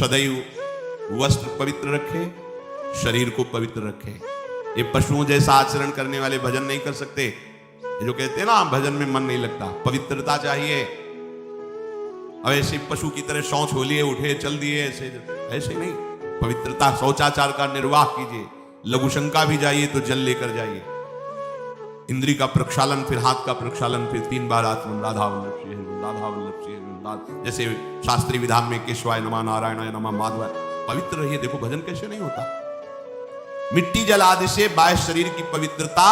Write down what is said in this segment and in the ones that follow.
सदैव वस्त्र पवित्र रखे, शरीर को पवित्र रखे। ये पशुओं जैसा आचरण करने वाले भजन नहीं कर सकते। ये जो कहते हैं ना भजन में मन नहीं लगता, पवित्रता चाहिए। अब ऐसे पशु की तरह शौच हो लिए, उठे चल दिए, ऐसे नहीं। पवित्रता, शौचाचार का निर्वाह कीजिए। लघुशंका भी जाइए तो जल लेकर जाइए। इंद्री का प्रक्षालन, फिर हाथ का प्रक्षालन, फिर 3 बार आचमन, राधा वल्लभ श्री हरि, राधा वल्लभ श्री हरि। जैसे शास्त्रीय विधान में केशवाय नमः, नारायणाय नमः, माधवाय। पवित्र रहिए। देखो भजन कैसे नहीं होता। मिट्टी जल आदि से बाह्य शरीर की पवित्रता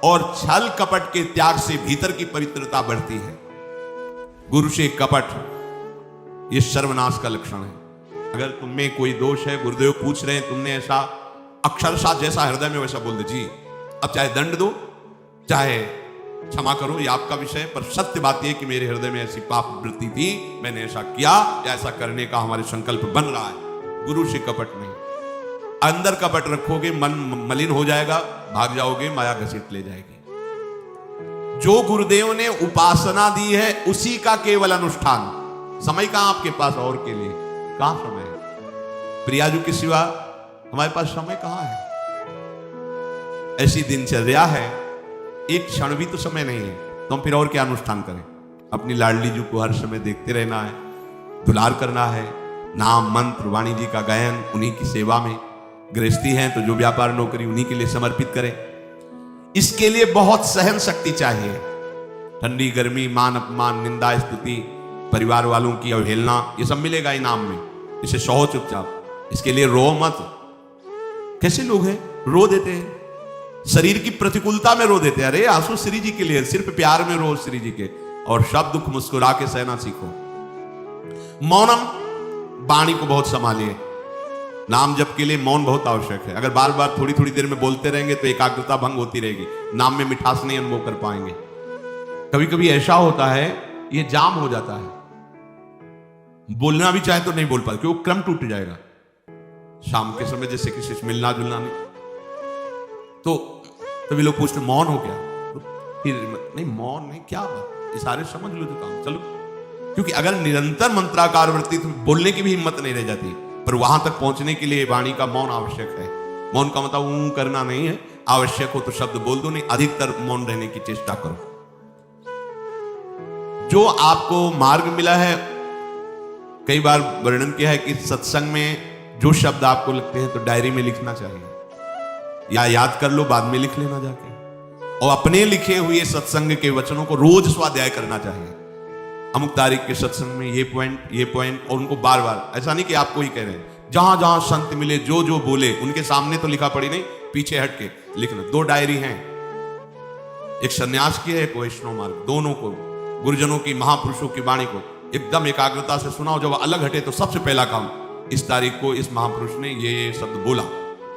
और छल कपट के त्याग से भीतर की पवित्रता बढ़ती है। गुरु से कपट ये सर्वनाश का लक्षण है। अगर तुम में कोई दोष है, गुरुदेव पूछ रहे हैं, तुमने ऐसा अक्षरशः जैसा हृदय में वैसा बोल दे जी, अब चाहे दंड दो चाहे क्षमा करो, ये आपका विषय। पर सत्य बात यह कि मेरे हृदय में ऐसी पाप वृत्ति थी, मैंने ऐसा किया, ऐसा करने का हमारे संकल्प बन रहा है। गुरु से कपट नहीं। अंदर कपट रखोगे, मन मलिन हो जाएगा, भाग जाओगे, माया घसीट ले जाएगी। जो गुरुदेव ने उपासना दी है उसी का केवल अनुष्ठान। समय कहां आपके पास और के लिए? कहां समय है? प्रियाजू के सिवा हमारे पास समय कहां है? ऐसी दिनचर्या है, एक क्षण भी तो समय नहीं है, तो हम फिर और क्या अनुष्ठान करें? अपनी लाडली जी को हर समय देखते रहना है, दुलार करना है, नाम मंत्र वाणी जी का गायन, उन्हीं की सेवा में। गृहस्थी हैं तो जो व्यापार नौकरी उन्हीं के लिए समर्पित करें। इसके लिए बहुत सहन शक्ति चाहिए। ठंडी गर्मी, मान अपमान, निंदा स्तुति, परिवार वालों की अवहेलना, ये सब मिलेगा इनाम में। इसे सहो चुपचाप। इसके लिए रो मत। कैसे लोग हैं रो देते हैं, शरीर की प्रतिकूलता में रो देते हैं। अरे आंसू श्री जी के लिए, सिर्फ प्यार में रो श्री जी के। और सब दुख मुस्कुरा के सहना सीखो। मौनम, वाणी को बहुत संभालिए। नाम जप के लिए मौन बहुत आवश्यक है। अगर बार बार थोड़ी थोड़ी देर में बोलते रहेंगे तो एकाग्रता भंग होती रहेगी, नाम में मिठास नहीं अनुभव कर पाएंगे। कभी कभी ऐसा होता है, ये जाम हो जाता है, बोलना भी चाहे तो नहीं बोल पाते क्योंकि क्रम टूट जाएगा। शाम के समय जैसे किसी से मिलना जुलना नहीं, तो तभी लोग पूछते मौन हो क्या? तो फिर नहीं, मौन नहीं, क्या बात, इशारे समझ लो जो काम। चलो, क्योंकि अगर निरंतर मंत्राकार वृत्ति तो बोलने की भी हिम्मत नहीं रह जाती। पर वहां तक पहुंचने के लिए वाणी का मौन आवश्यक है। मौन का मतलब ऊं करना नहीं है, आवश्यक हो तो शब्द बोल दो, नहीं अधिकतर मौन रहने की चेष्टा करो। जो आपको मार्ग मिला है, कई बार वर्णन किया है कि सत्संग में जो शब्द आपको लगते हैं तो डायरी में लिखना चाहिए, या याद कर लो, बाद में लिख लेना जाके। और अपने लिखे हुए सत्संग के वचनों को रोज स्वाध्याय करना चाहिए। अमुक तारीख के सत्संग में ये पॉइंट, और उनको बार बार, ऐसा नहीं कि आपको ही कह रहे हैं, जहां जहां संत मिले जो जो बोले उनके सामने तो लिखा पड़ी नहीं, पीछे हट के लिखना। 2 डायरी हैं, एक सन्यास की है, एक वैष्णव मार्ग। दोनों को, गुरुजनों की, महापुरुषों की वाणी को एकदम एकाग्रता से सुनाओ। जब अलग हटे तो सबसे पहला काम, इस तारीख को इस महापुरुष ने ये शब्द बोला,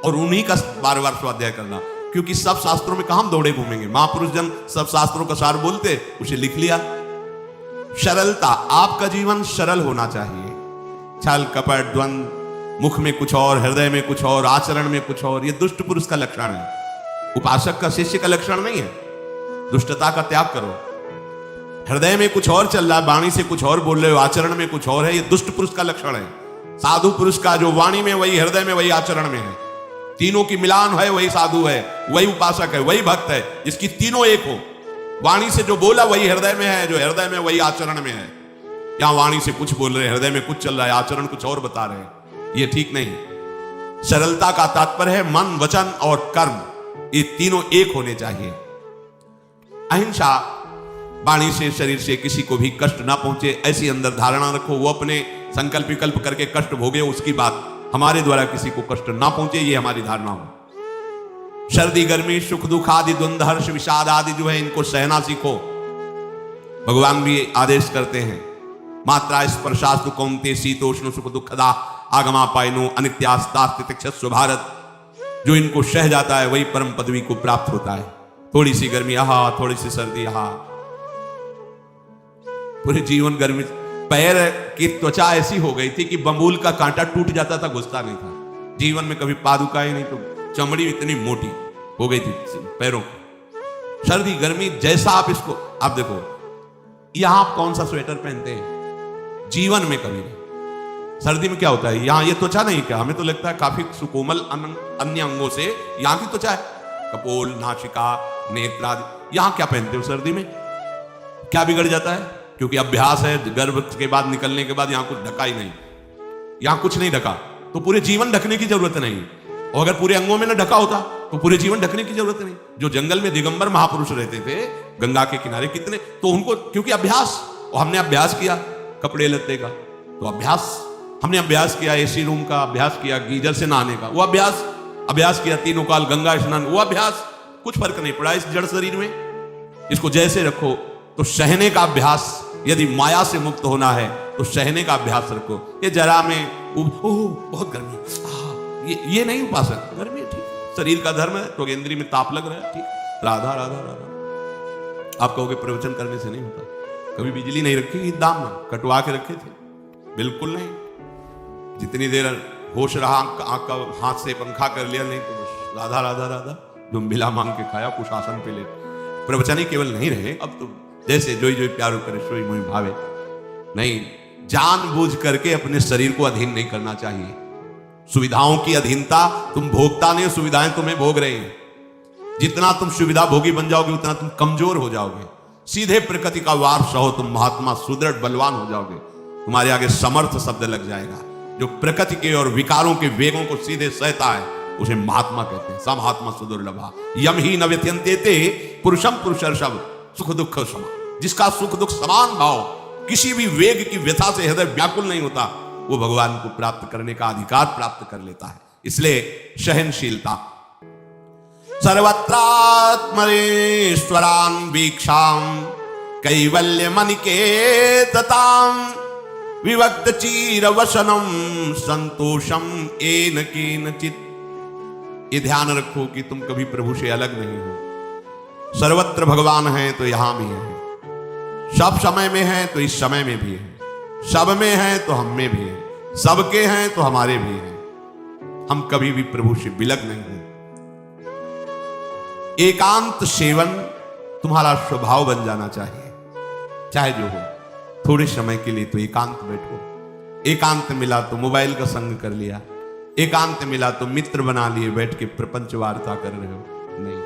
और उन्हीं का बार बार स्वाध्याय करना। क्योंकि सब शास्त्रों में कहां दौड़े घूमेंगे, महापुरुष जन सब शास्त्रों का सार बोलते, उसे लिख लिया। सरलता, आपका जीवन सरल होना चाहिए। छल कपट द्वंद, मुख में कुछ और, हृदय में कुछ और, आचरण में कुछ और, ये दुष्ट पुरुष का लक्षण है। उपासक का, शिष्य का लक्षण नहीं है। दुष्टता का त्याग करो। हृदय में कुछ और चल रहा है, वाणी से कुछ और बोल रहे हो, आचरण में कुछ और है, ये दुष्ट पुरुष का लक्षण है। साधु पुरुष का जो वाणी में वही, हृदय में वही, आचरण में है, तीनों की मिलान है, वही साधु है, वही उपासक है, वही भक्त है, जिसकी तीनों एक हो। वाणी से जो बोला वही हृदय में है, जो हृदय में वही आचरण में है। यहां वाणी से कुछ बोल रहे हैं, हृदय में कुछ चल रहा है, आचरण कुछ और बता रहे हैं, ये ठीक नहीं। सरलता का तात्पर्य है मन, वचन और कर्म, ये तीनों एक होने चाहिए। अहिंसा, वाणी से, शरीर से किसी को भी कष्ट ना पहुंचे, ऐसी अंदर धारणा रखो। वो अपने संकल्प विकल्प करके कष्ट भोगे, उसकी बात, हमारे द्वारा किसी को कष्ट ना पहुंचे, ये हमारी धारणा हो। सर्दी गर्मी, सुख दुख आदि, द्वंद्व हर्ष विषाद आदि जो है, इनको सहना सीखो। भगवान भी आदेश करते हैं, मात्रा स्पर्शास्तु कौन्तेय शीतोष्ण सुख दुखदा आगमापायनो अनित्यास्तास्तितिक्षस्व भारत। जो इनको सह जाता है वही परम पदवी को प्राप्त होता है। थोड़ी सी गर्मी आहा, थोड़ी सी सर्दी आहा, पूरे जीवन गर्मी। पैर की त्वचा ऐसी हो गई थी कि बंबूल का कांटा टूट जाता था, घुसता नहीं था। जीवन में कभी पादुका ही नहीं, तो चमड़ी इतनी मोटी हो गई थी पैरों की। सर्दी गर्मी जैसा आप इसको, आप देखो यहां आप कौन सा स्वेटर पहनते हैं, जीवन में कभी नहीं। सर्दी में क्या होता है, यहाँ ये त्वचा नहीं क्या, हमें तो लगता है काफी सुकोमल अन्य अंगों से यहाँ की त्वचा है, कपोल, नासिका, नेत्र आदि। यहाँ क्या पहनते हो सर्दी में, क्या बिगड़ जाता है? क्योंकि अभ्यास है, गर्भ के बाद निकलने के बाद यहाँ कुछ ढका ही नहीं, यहाँ कुछ नहीं ढका, तो पूरे जीवन ढकने की जरूरत नहीं। और अगर पूरे अंगों में न ढका होता तो पूरे जीवन ढकने की जरूरत नहीं। जो जंगल में दिगंबर महापुरुष रहते थे गंगा के किनारे कितने, तो उनको क्योंकि अभ्यास, और हमने अभ्यास किया कपड़े लत्ते का, तो अभ्यास हमने अभ्यास किया, एसी रूम का अभ्यास किया, गीजर से नहाने का वो अभ्यास किया, तीनों काल गंगा स्नान वो अभ्यास, कुछ फर्क नहीं पड़ा इस जड़ शरीर में। इसको जैसे रखो, तो सहने का अभ्यास, यदि माया से मुक्त होना है तो सहने का अभ्यास रखो। ये जरा में ओह बहुत गर्मी, ये नहीं उपासक, गर्मी ठीक, शरीर का धर्म है, तो इंद्री में ताप लग रहा है, ठीक, राधा राधा राधा। आप कहोगे प्रवचन करने से नहीं होता, कभी बिजली नहीं रखी दाम में, कटवा के रखे थे, बिल्कुल नहीं। जितनी देर होश रहा आंख का हाथ से पंखा कर लिया, नहीं तो बस राधा राधा राधा, जो मिला मांग के खाया, कुछ आसन पे ले। प्रवचन ही केवल नहीं रहे, अब तो जैसे जोई जोई प्यारो करे सोई मोई भावे, नहीं, जानबूझ करके अपने शरीर को अधीन नहीं करना चाहिए। सुविधाओं की अधीनता, तुम भोगता नहीं, सुविधाएं तुम्हें भोग रही हैं। जितना तुम सुविधा भोगी बन जाओगे उतना तुम कमजोर हो जाओगे। सीधे प्रकृति का वार सहो, तुम महात्मा सुदृढ़ बलवान हो जाओगे, तुम्हारे आगे समर्थ शब्द लग जाएगा। जो प्रकृति के और विकारों के वेगों को सीधे सहता है उसे महात्मा कहते हैं। स महात्मा सुदुर्लभा यम ही न व्यत्यंते पुरुषम पुरुषर्षभ सुख दुख समा। जिसका सुख दुख समान भाव, किसी भी वेग की व्यथा से हृदय व्याकुल नहीं होता, वो भगवान को प्राप्त करने का अधिकार प्राप्त कर लेता है। इसलिए सहनशीलता। सर्वत्रात्मरेश्वरान वीक्षाम कैवल्य मनिकेतताम विवक्त चीर वसनम संतोषम एन केनचित। ये ध्यान रखो कि तुम कभी प्रभु से अलग नहीं हो। सर्वत्र भगवान है तो यहां भी है, सब समय में है तो इस समय में भी है, सब में है तो हम में भी है, सबके हैं तो हमारे भी हैं। हम कभी भी प्रभु से विलग नहीं हैं। एकांत सेवन तुम्हारा स्वभाव बन जाना चाहिए, चाहे जो हो। थोड़े समय के लिए तो एकांत बैठो। एकांत मिला तो मोबाइल का संग कर लिया, एकांत मिला तो मित्र बना लिए, बैठ के प्रपंच वार्ता कर रहे हो, नहीं।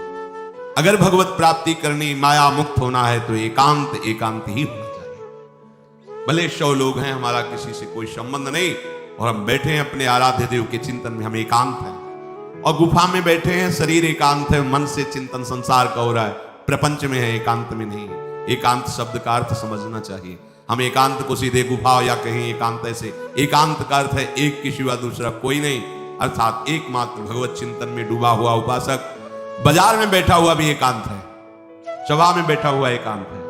अगर भगवत प्राप्ति करनी, माया मुक्त होना है तो एकांत ही होना चाहिए। भले 100 लोग हैं, हमारा किसी से कोई संबंध नहीं, और हम बैठे हैं अपने आराध्य देव के चिंतन में, हम एकांत हैं। और गुफा में बैठे हैं, शरीर एकांत है, मन से चिंतन संसार का हो रहा है, प्रपंच में है, एकांत में नहीं। एकांत शब्द का अर्थ समझना चाहिए। हम एकांत को सीधे गुफा या कहीं एकांत ऐसे, एकांत का अर्थ है एक के सिवा दूसरा कोई नहीं, अर्थात एकमात्र भगवत चिंतन में डूबा हुआ उपासक। बाजार में बैठा हुआ भी एकांत है, सभा में बैठा हुआ एकांत है,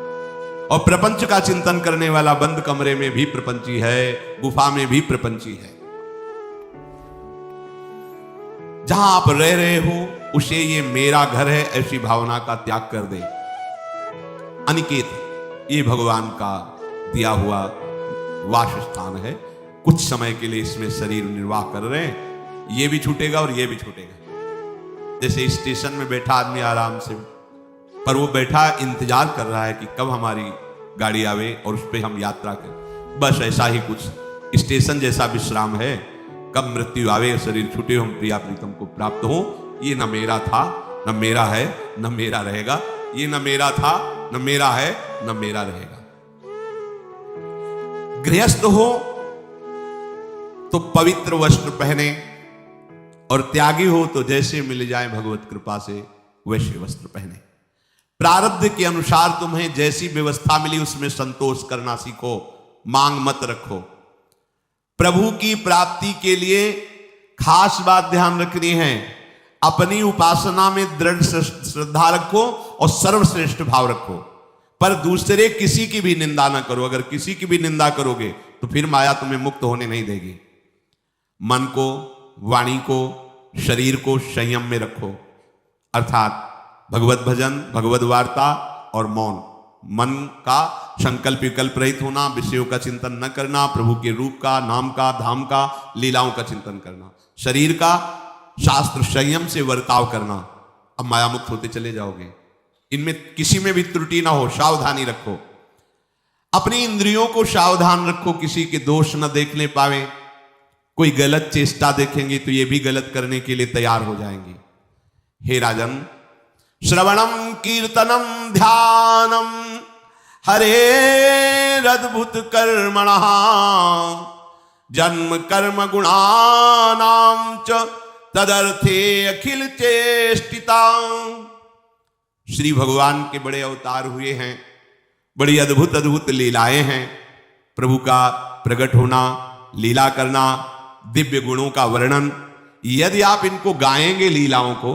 और प्रपंच का चिंतन करने वाला बंद कमरे में भी प्रपंची है, गुफा में भी प्रपंची है। जहां आप रह रहे हो उसे ये मेरा घर है ऐसी भावना का त्याग कर दे। अनिकेत, ये भगवान का दिया हुआ वास स्थान है। कुछ समय के लिए इसमें शरीर निर्वाह कर रहे हैं, ये भी छूटेगा और ये भी छूटेगा। जैसे स्टेशन में बैठा आदमी आराम से, पर वो बैठा इंतजार कर रहा है कि कब हमारी गाड़ी आवे और उस पर हम यात्रा करें। बस ऐसा ही कुछ स्टेशन जैसा विश्राम है, कब मृत्यु आवे, शरीर छूटे, हम प्रिया प्रीतम को प्राप्त हो। ये न मेरा था, न मेरा है, न मेरा रहेगा। ये न मेरा था, न मेरा है, न मेरा रहेगा। गृहस्थ हो तो पवित्र वस्त्र पहने, और त्यागी हो तो जैसे मिल जाए भगवत कृपा से वैसे वस्त्र पहने। प्रारब्ध के अनुसार तुम्हें जैसी व्यवस्था मिली उसमें संतोष करना सीखो, मांग मत रखो। प्रभु की प्राप्ति के लिए खास बात ध्यान रखनी है, अपनी उपासना में दृढ़ श्रद्धा रखो और सर्वश्रेष्ठ भाव रखो, पर दूसरे किसी की भी निंदा ना करो। अगर किसी की भी निंदा करोगे तो फिर माया तुम्हें मुक्त होने नहीं देगी। मन को, वाणी को, शरीर को संयम में रखो, अर्थात भगवत भजन, भगवत वार्ता और मौन। मन का संकल्प विकल्प रहित होना, विषयों का चिंतन न करना, प्रभु के रूप का, नाम का, धाम का, लीलाओं का चिंतन करना। शरीर का शास्त्र संयम से वर्ताव करना। अब माया मुक्त होते चले जाओगे। इनमें किसी में भी त्रुटि ना हो, सावधानी रखो। अपनी इंद्रियों को सावधान रखो, किसी के दोष न देखने पावे, कोई गलत चेष्टा देखेंगी तो ये भी गलत करने के लिए तैयार हो जाएंगी। हे राजन, श्रवणम कीर्तनम ध्यानम हरेरद्भुत कर्मणः जन्म कर्म गुणानां च तदर्थे अखिल चेष्टिता। श्री भगवान के बड़े अवतार हुए हैं, बड़ी अद्भुत अद्भुत लीलाएं हैं। प्रभु का प्रकट होना, लीला करना, दिव्य गुणों का वर्णन, यदि आप इनको गाएंगे लीलाओं को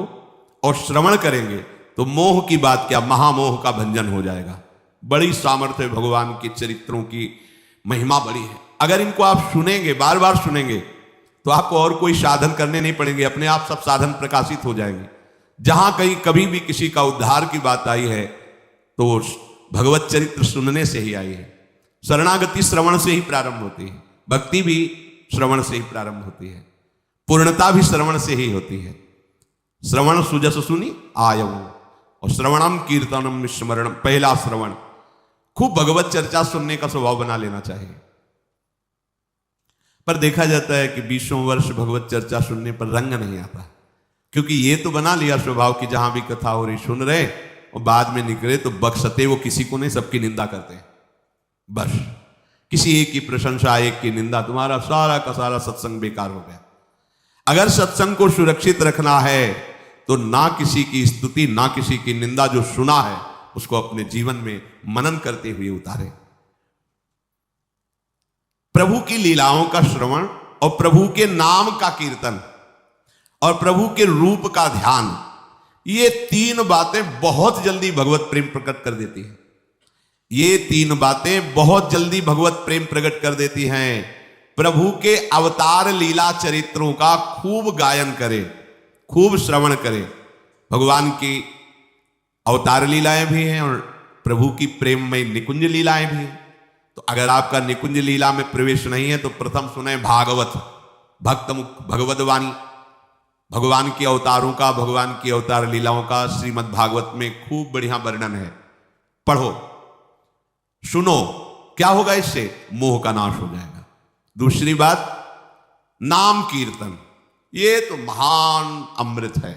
और श्रवण करेंगे तो मोह की बात क्या, महामोह का भंजन हो जाएगा। बड़ी सामर्थ्य भगवान के चरित्रों की महिमा बड़ी है। अगर इनको आप सुनेंगे, बार बार सुनेंगे, तो आपको और कोई साधन करने नहीं पड़ेंगे, अपने आप सब साधन प्रकाशित हो जाएंगे। जहां कहीं कभी भी किसी का उद्धार की बात आई है तो भगवत चरित्र सुनने से ही आई है। शरणागति श्रवण से ही प्रारंभ होती है, भक्ति भी श्रवण से ही प्रारंभ होती है, पूर्णता भी श्रवण से ही होती है। श्रवण सुजस सुनी आयऊ, और श्रवणम कीर्तनम स्मरणम, पहला श्रवण। खूब भगवत चर्चा सुनने का स्वभाव बना लेना चाहिए। पर देखा जाता है कि 20 वर्ष भगवत चर्चा सुनने पर रंग नहीं आता, क्योंकि ये तो बना लिया स्वभाव कि जहां भी कथा हो रही सुन रहे और बाद में निकले तो बख्शते वो किसी को नहीं, सबकी निंदा करते हैं। बस किसी एक की प्रशंसा, एक की निंदा, तुम्हारा सारा का सारा सत्संग बेकार हो गया। अगर सत्संग को सुरक्षित रखना है तो ना किसी की स्तुति, ना किसी की निंदा, जो सुना है उसको अपने जीवन में मनन करते हुए उतारे। प्रभु की लीलाओं का श्रवण और प्रभु के नाम का कीर्तन और प्रभु के रूप का ध्यान, ये 3 बातें बहुत जल्दी भगवत प्रेम प्रकट कर देती हैं। ये 3 बातें बहुत जल्दी भगवत प्रेम प्रकट कर देती हैं। प्रभु के अवतार लीला चरित्रों का खूब गायन करें, खूब श्रवण करें। भगवान की अवतार लीलाएं भी हैं और प्रभु की प्रेममय निकुंज लीलाएं भी हैं। तो अगर आपका निकुंज लीला में प्रवेश नहीं है तो प्रथम सुने भागवत, भक्त मुख भगवत वाणी, भगवान के अवतारों का, भगवान की अवतार लीलाओं का श्रीमद् भागवत में खूब बढ़िया वर्णन है। पढ़ो, सुनो, क्या होगा इससे? मोह का नाश हो जाएगा। दूसरी बात, नाम कीर्तन, ये तो महान अमृत है।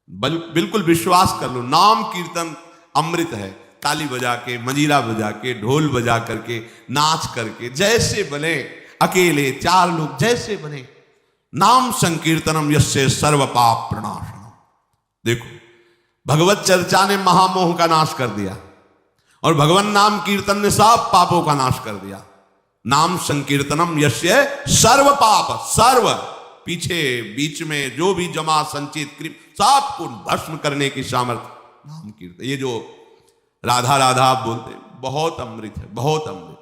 बिल्कुल विश्वास कर लो, नाम कीर्तन अमृत है। ताली बजा के, मंजीरा बजा के, ढोल बजा करके, नाच करके, जैसे बने, अकेले 4 लोग जैसे बने, नाम संकीर्तनम यस्य सर्व पाप प्रणाशनम। देखो, भगवत चर्चा ने महामोह का नाश कर दिया और भगवान नाम कीर्तन ने सब पापों का नाश कर दिया। नाम संकीर्तनम यस्य सर्व पाप, सर्व पीछे बीच में जो भी जमा संचित कृप सब को भस्म करने की सामर्थ्य नाम कीर्तन। ये जो राधा राधा आप बोलते हैं, बहुत अमृत है, बहुत अमृत।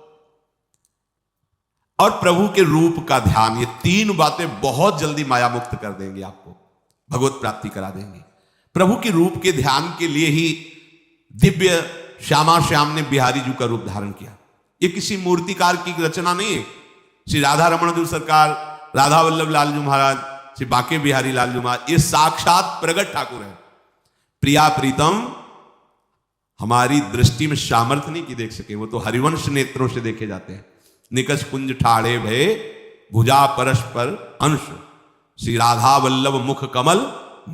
और प्रभु के रूप का ध्यान, ये 3 बातें बहुत जल्दी माया मुक्त कर देंगे, आपको भगवत प्राप्ति करा देंगे। प्रभु के रूप के ध्यान के लिए ही दिव्य श्यामा श्याम ने बिहारी जी का रूप धारण किया। ये किसी मूर्तिकार की रचना नहीं है। श्री राधा रमण जी सरकार, राधा वल्लभ लाल जी महाराज, श्री बाके बिहारी लाल जी महाराज, ये साक्षात प्रगट ठाकुर है। प्रिया प्रीतम हमारी दृष्टि में सामर्थ्य नहीं कि देख सके, वो तो हरिवंश नेत्रों से देखे जाते हैं। निकष कुंज ठाड़े भय भुजा परस्पर अंश, श्री राधा वल्लभ मुख कमल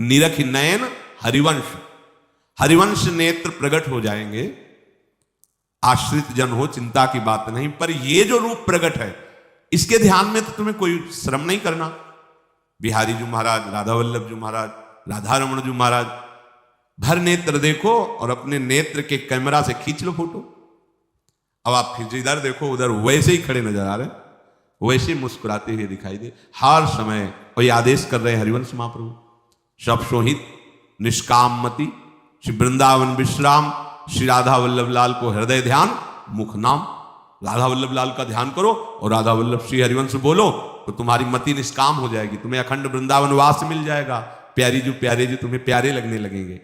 निरख नयन हरिवंश। हरिवंश नेत्र प्रकट हो जाएंगे, आश्रित जन हो, चिंता की बात नहीं। पर ये जो रूप प्रकट है, इसके ध्यान में तो तुम्हें कोई श्रम नहीं करना। बिहारी जी महाराज, राधा वल्लभ जी महाराज, राधा रमण जी महाराज, भर नेत्र देखो और अपने नेत्र के कैमरा से खींच लो फोटो। अब आप फिर इधर देखो, उधर वैसे ही खड़े नजर आ रहे, वैसे मुस्कुराते हुए दिखाई दे हर समय। और ये आदेश कर रहे हैं हरिवंश महाप्रभु, सब सोहित निष्कामति श्री वृंदावन विश्राम, श्री राधा वल्लभ लाल को हृदय ध्यान मुख नाम। राधा वल्लभ लाल का ध्यान करो और राधा वल्लभ श्री हरिवंश बोलो तो तुम्हारी मति निष्काम हो जाएगी, तुम्हें अखंड वृंदावन वास मिल जाएगा। प्यारे जी तुम्हें प्यारे लगने लगेंगे।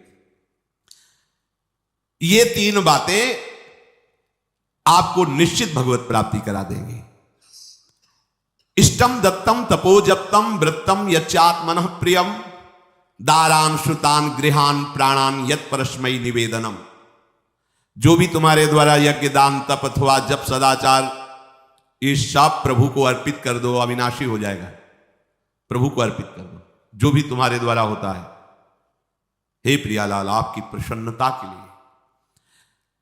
ये 3 बातें आपको निश्चित भगवत प्राप्ति करा देंगे। इष्टम दत्तम तपोजप्तम वृत्तम यच्चात्मनः प्रियम दारान श्रुतान गृहान प्राणान यत् परस्मै निवेदनम। जो भी तुम्हारे द्वारा यज्ञ दान तप अथवा जप सदाचार, ये सब प्रभु को अर्पित कर दो, अविनाशी हो जाएगा। प्रभु को अर्पित कर दो जो भी तुम्हारे द्वारा होता है। हे प्रियालाल, आपकी प्रसन्नता के लिए।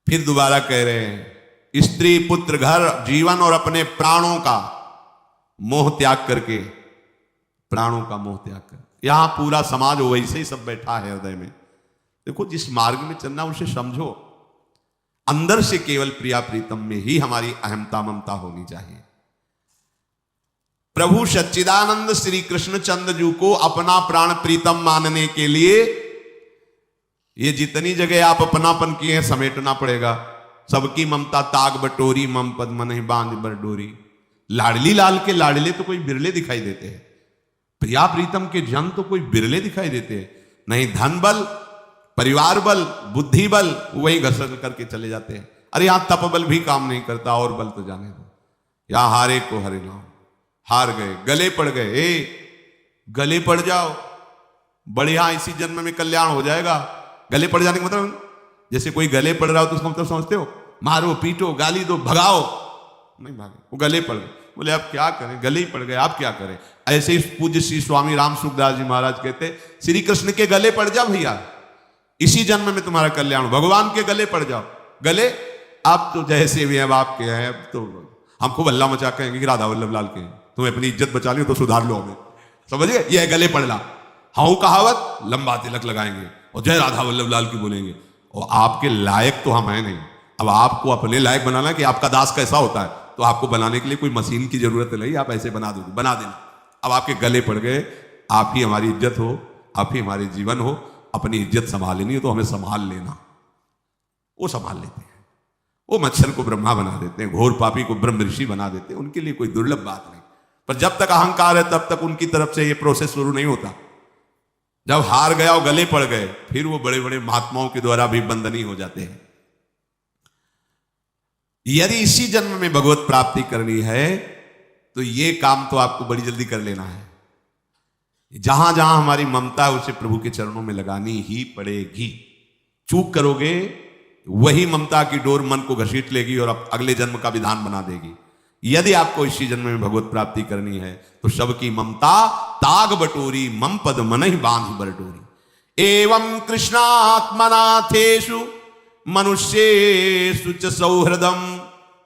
फिर दोबारा कह रहे हैं, स्त्री पुत्र घर जीवन और अपने प्राणों का मोह त्याग करके, प्राणों का मोह त्याग कर। यहां पूरा समाज वैसे ही सब बैठा है हृदय में। देखो, जिस मार्ग में चलना उसे समझो। अंदर से केवल प्रिया प्रीतम में ही हमारी अहमता ममता होनी चाहिए। प्रभु सच्चिदानंद श्री कृष्ण चंद्र जी को अपना प्राण प्रीतम मानने के लिए ये जितनी जगह आप अपनापन किए हैं समेटना पड़ेगा। सबकी ममता ताग बटोरी, मम पद मन ही बांध बरडोरी। लाडली लाल के लाडले तो कोई बिरले दिखाई देते हैं, प्रिया प्रीतम के जन तो कोई बिरले दिखाई देते हैं। नहीं धन बल, परिवार बल, बुद्धि बल, वही घसर करके चले जाते हैं। अरे यहां तप बल भी काम नहीं करता, और बल तो जाने दो। यहां हारे को हरे नाम, हार गए, गले पड़ गए। गले पड़ जाओ, बढ़िया इसी जन्म में कल्याण हो जाएगा। गले पड़ जाने का मतलब, जैसे कोई गले पड़ रहा हो तो उसका मतलब समझते हो, मारो पीटो गाली दो भगाओ, नहीं भागे, वो गले पड़ गए। बोले अब क्या करें, गले ही पड़ गए, आप क्या करें। ऐसे ही पूज्य श्री स्वामी राम सुखदास जी महाराज कहते, श्री कृष्ण के गले पड़ जाओ भैया, इसी जन्म में तुम्हारा कल्याण। भगवान के गले पड़ जाओ। गले आप तो जैसे भी हैं आपके हैं, अब तो हम खूब अल्लाह मचा कहेंगे कि राधा वल्लभ लाल के हैं, तुम्हें अपनी इज्जत बचा ली तो सुधार लो हमें, समझ गए। यह गले पड़ना, हाँ कहावत, लंबा तिलक लगाएंगे और जय राधा वल्लभ लाल की बोलेंगे। और आपके लायक तो हम हैं नहीं। अब आपको अपने लायक बनाना कि आपका दास कैसा होता है, तो आपको बनाने के लिए कोई मशीन की जरूरत नहीं, आप ऐसे बना दोगे, बना देना। अब आपके गले पड़ गए, आप ही हमारी इज्जत हो, आप ही हमारे जीवन हो। अपनी इज्जत संभालनी हो तो हमें संभाल लेना। वो संभाल लेते हैं। वो मच्छर को ब्रह्मा बना देते हैं, घोर पापी को ब्रह्म ऋषि बना देते हैं। उनके लिए कोई दुर्लभ बात नहीं। पर जब तक अहंकार है तब तक उनकी तरफ से ये प्रोसेस शुरू नहीं होता। जब हार गया और गले पड़ गए, फिर वो बड़े बड़े महात्माओं के द्वारा भी बंधनी हो जाते हैं। यदि इसी जन्म में भगवत प्राप्ति करनी है तो ये काम तो आपको बड़ी जल्दी कर लेना है। जहां जहां हमारी ममता है उसे प्रभु के चरणों में लगानी ही पड़ेगी। चूक करोगे, वही ममता की डोर मन को घसीट लेगी और अगले जन्म का विधान बना देगी। यदि आपको इसी जन्म में भगवत प्राप्ति करनी है तो सबकी ममता ताग बटोरी, मम पद मन ही बांध बरडोरी। एवं कृष्णात्मनाथेषु मनुष्येषु च सौहृदम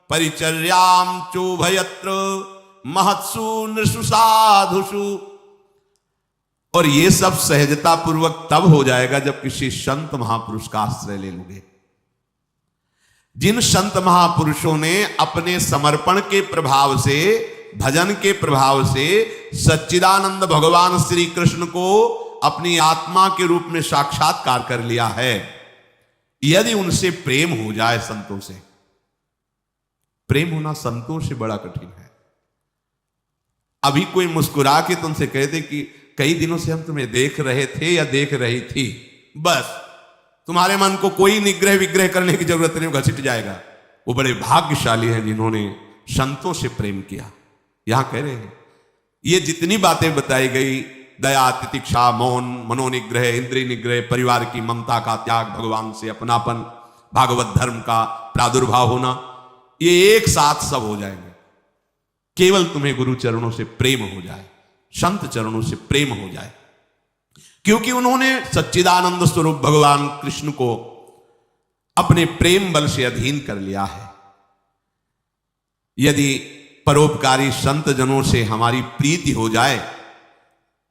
परिचर्याम चोभयत्र महत्सु नृषु साधुषु। और ये सब सहजता पूर्वक तब हो जाएगा जब किसी संत महापुरुष का आश्रय ले लोगे। जिन संत महापुरुषों ने अपने समर्पण के प्रभाव से, भजन के प्रभाव से सच्चिदानंद भगवान श्री कृष्ण को अपनी आत्मा के रूप में साक्षात्कार कर लिया है, यदि उनसे प्रेम हो जाए, संतों से प्रेम होना संतों से बड़ा कठिन है। अभी कोई मुस्कुरा के तुमसे कह दे कि कई दिनों से हम तुम्हें देख रहे थे या देख रही थी, बस तुम्हारे मन को कोई निग्रह विग्रह करने की जरूरत नहीं, घसीट जाएगा। वो बड़े भाग्यशाली हैं जिन्होंने संतों से प्रेम किया। यहां कह रहे हैं ये जितनी बातें बताई गई, दया, तितिक्षा, मौन, मनोनिग्रह, इंद्रिय निग्रह, परिवार की ममता का त्याग, भगवान से अपनापन, भागवत धर्म का प्रादुर्भाव होना, ये एक साथ सब हो जाएंगे केवल तुम्हें गुरु चरणों से प्रेम हो जाए, संत चरणों से प्रेम हो जाए। क्योंकि उन्होंने सच्चिदानंद स्वरूप भगवान कृष्ण को अपने प्रेम बल से अधीन कर लिया है। यदि परोपकारी संत जनों से हमारी प्रीति हो जाए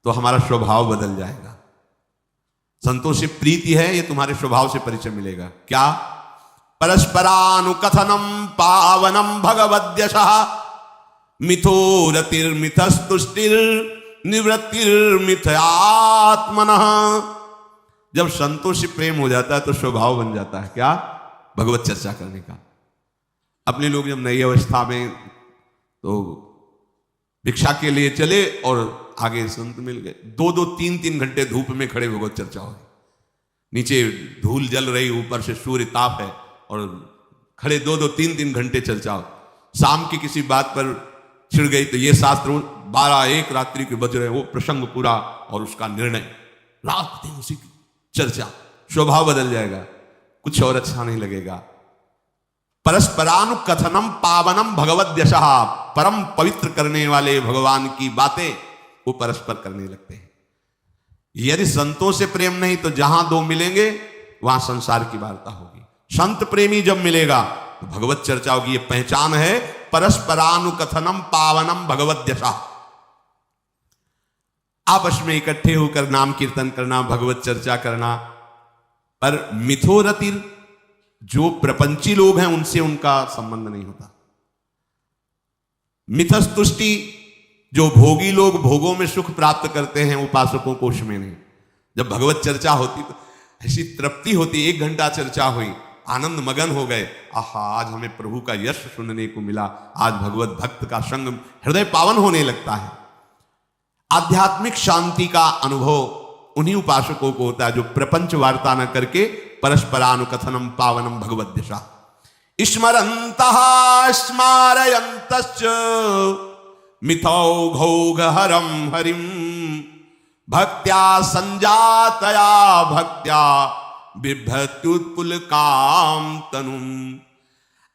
तो हमारा स्वभाव बदल जाएगा। संतों से प्रीति है, ये तुम्हारे स्वभाव से परिचय मिलेगा। क्या? परस्परानुकथनम पावनम भगवद्यशः मिथो रतिर्मिथस्तुष्टिर निवृत्तिर्मिथयात्मनः। जब संतों से प्रेम हो जाता है तो स्वभाव बन जाता है क्या? भगवत चर्चा करने का। अपने लोग जब नई अवस्था में तो भिक्षा के लिए चले और आगे संत मिल गए, 2-2, 3-3 घंटे धूप में खड़े भगवत चर्चा हो, नीचे धूल जल रही, ऊपर से सूर्य ताप है और खड़े 2-2, 3-3 घंटे चर्चा हो। शाम की किसी बात पर छिड़ गई तो ये शास्त्र 12-1 रात्रि के बज रहे, वो प्रसंग पूरा और उसका निर्णय, रात दिन उसी की चर्चा। स्वभाव बदल जाएगा, कुछ और अच्छा नहीं लगेगा। परस्परानुकथनम पावनम भगवद्यशः, परम पवित्र करने वाले भगवान की बातें वो परस्पर करने लगते हैं। यदि संतों से प्रेम नहीं तो जहां दो मिलेंगे वहां संसार की वार्ता होगी। संत प्रेमी जब मिलेगा तो भगवत चर्चा होगी। ये पहचान है परस्परानुकथनम पावनम भगवत दशा। आपस में इकट्ठे होकर नाम कीर्तन करना, भगवत चर्चा करना। पर मिथोरतिर जो प्रपंची लोग हैं उनसे उनका संबंध नहीं होता। मिथस्तुष्टि जो भोगी लोग भोगों में सुख प्राप्त करते हैं, उपासकों को उसमें नहीं। जब भगवत चर्चा होती तो ऐसी तृप्ति होती। 1 घंटा चर्चा हुई, आनंद मगन हो गए। आहा, आज हमें प्रभु का यश सुनने को मिला, आज भगवत भक्त का संग, हृदय पावन होने लगता है। आध्यात्मिक शांति का अनुभव उन्हीं उपासकों को होता है जो प्रपंच वार्ता न करके परस्परानुकथनम पावनम भगवत दिशा स्मरन्तः स्मारयन्तश्च मिथौघौघहरं हरिं भक्त्या संजातया भक्त्या बिभ्रत्युत्पुलकाम तनुम।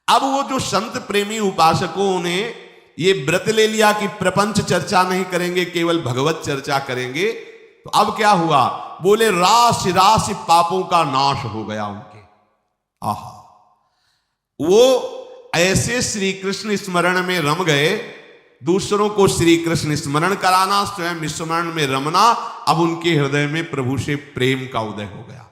अब वो जो संत प्रेमी उपासकों ने ये व्रत ले लिया कि प्रपंच चर्चा नहीं करेंगे, केवल भगवत चर्चा करेंगे, तो अब क्या हुआ? बोले राशि राशि पापों का नाश हो गया उनके। आहा, वो ऐसे श्री कृष्ण स्मरण में रम गए। दूसरों को श्री कृष्ण स्मरण कराना, स्वयं स्मरण में रमना। अब उनके हृदय में प्रभु से प्रेम का उदय हो गया।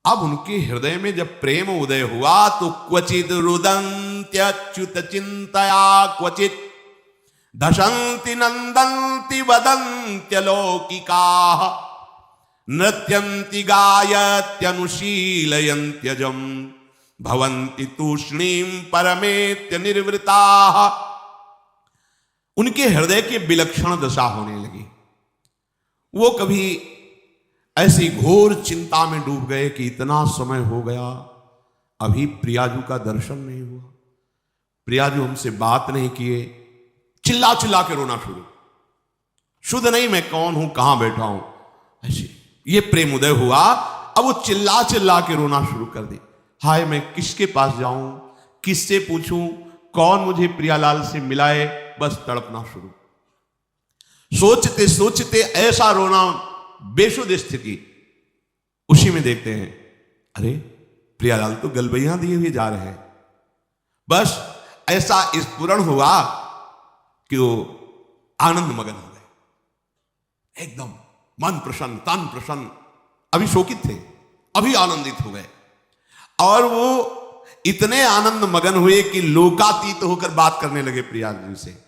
अब उनके हृदय में जब प्रेम उदय हुआ तो क्वचित रुदन्त्यच्युत चिंतया क्वचित दशन्ति नंदन्ति वदन्त्यलौकिकाः नृत्यन्ति गायत्यनुशीलयन्त्यजम् भवन्ति तूष्णीं परमेत्य निर्वृताः। उनके हृदय की विलक्षण दशा होने लगी। वो कभी ऐसी घोर चिंता में डूब गए कि इतना समय हो गया, अभी प्रियाजू का दर्शन नहीं हुआ, प्रियाजू हमसे बात नहीं किए। चिल्ला चिल्ला के रोना शुरू, शुद्ध नहीं मैं कौन हूं, कहां बैठा हूं, ऐसे ये प्रेम उदय हुआ। अब वो चिल्ला चिल्ला के रोना शुरू कर दी। हाय, मैं किसके पास जाऊं, किससे पूछूं, कौन मुझे प्रियालाल से मिलाए, बस तड़पना शुरू। सोचते सोचते ऐसा रोना, बेसुध स्थिति। उसी में देखते हैं, अरे प्रियालाल तो गलबैया दिए हुए जा रहे हैं। बस ऐसा स्फुरण हुआ कि वो आनंद मगन हो गए, एकदम मन प्रसन्न, तन प्रसन्न। अभी शोकित थे, अभी आनंदित हो गए। और वो इतने आनंद मगन हुए कि लोकातीत होकर बात करने लगे प्रियालाल से।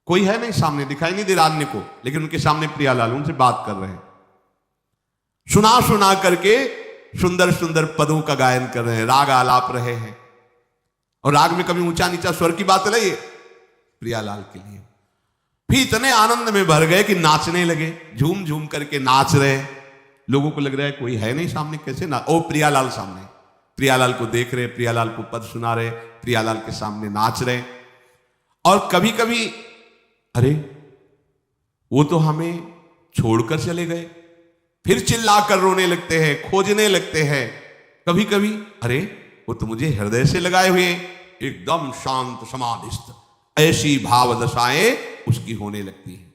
कोई है नहीं सामने, दिखाई नहीं दे रहा अन्य को, लेकिन उनके सामने प्रियालाल उनसे बात कर रहे हैं। सुना सुना करके सुंदर सुंदर पदों का गायन कर रहे हैं, राग आलाप रहे हैं। और राग में कभी ऊंचा नीचा स्वर की बात नहीं है प्रियालाल के लिए। फिर इतने आनंद में भर गए कि नाचने लगे, झूम झूम करके नाच रहे। लोगों को लग रहा है कोई है नहीं सामने, कैसे ना, ओ प्रियालाल सामने। प्रियालाल को देख रहे, प्रियालाल को पद सुना रहे, प्रियालाल के सामने नाच रहे। और कभी कभी अरे वो तो हमें छोड़कर चले गए, फिर चिल्लाकर रोने लगते हैं, खोजने लगते हैं। कभी कभी अरे वो तो मुझे हृदय से लगाए हुए, एकदम शांत समाधिस्थ, ऐसी भाव दशाएं उसकी होने लगती हैं।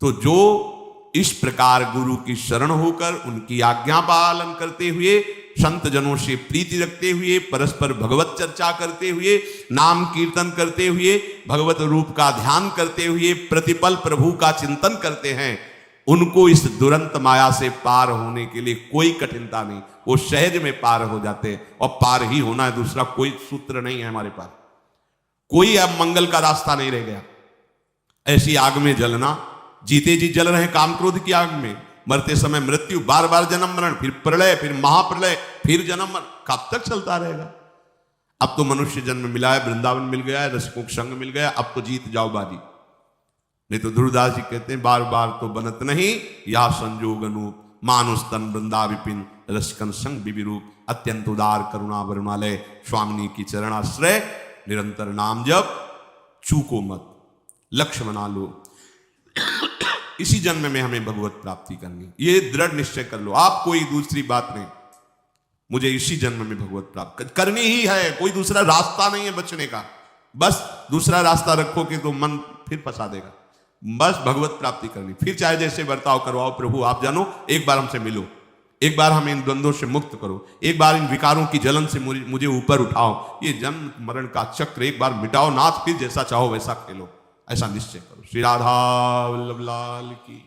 तो जो इस प्रकार गुरु की शरण होकर उनकी आज्ञा पालन करते हुए, संत जनों से प्रीति रखते हुए, परस्पर भगवत चर्चा करते हुए, नाम कीर्तन करते हुए, भगवत रूप का ध्यान करते हुए, प्रतिपल प्रभु का चिंतन करते हैं, उनको इस दुरंत माया से पार होने के लिए कोई कठिनता नहीं। वो सहज में पार हो जाते हैं। और पार ही होना है, दूसरा कोई सूत्र नहीं है हमारे पास। कोई अब मंगल का रास्ता नहीं रह गया। ऐसी आग में जलना, जीते जी जल रहे काम क्रोध की आग में, मरते समय मृत्यु, बार बार जन्म मरण, फिर प्रलय, फिर महाप्रलय, फिर जन्म मरण, कब तक चलता रहेगा? अब तो मनुष्य जन्म मिला है, वृंदावन मिल गया है, रसिकों का संग मिल गया, अब तो जीत जाओ बाजी। नहीं तो ध्रुवदास जी कहते हैं, बार बार तो बनत नहीं या संजोग अनूप, मानुष तन वृंदा विपिन रसिकन संग विविरूप, अत्यंत उदार करुणा वरुणालय, स्वामिनी की चरणाश्रय, निरंतर नाम जप, चूको मत, लक्ष्य बना लो। इसी जन्म में हमें भगवत प्राप्ति करनी, ये दृढ़ निश्चय कर लो आप। कोई दूसरी बात नहीं, मुझे इसी जन्म में भगवत प्राप्त करनी ही है, कोई दूसरा रास्ता नहीं है बचने का। बस दूसरा रास्ता रखोगे तो मन फिर फंसा देगा। बस भगवत प्राप्ति करनी, फिर चाहे जैसे बर्ताव करवाओ, प्रभु आप जानो, एक बार हमसे मिलो, एक बार हमें इन द्वंद्वों से मुक्त करो, एक बार इन विकारों की जलन से मुझे ऊपर उठाओ, ये जन्म मरण का चक्र एक बार मिटाओ नाथ, फिर जैसा चाहो वैसा खेलो, ऐसा निश्चय करो। श्री राधा वल्लभ लाल की।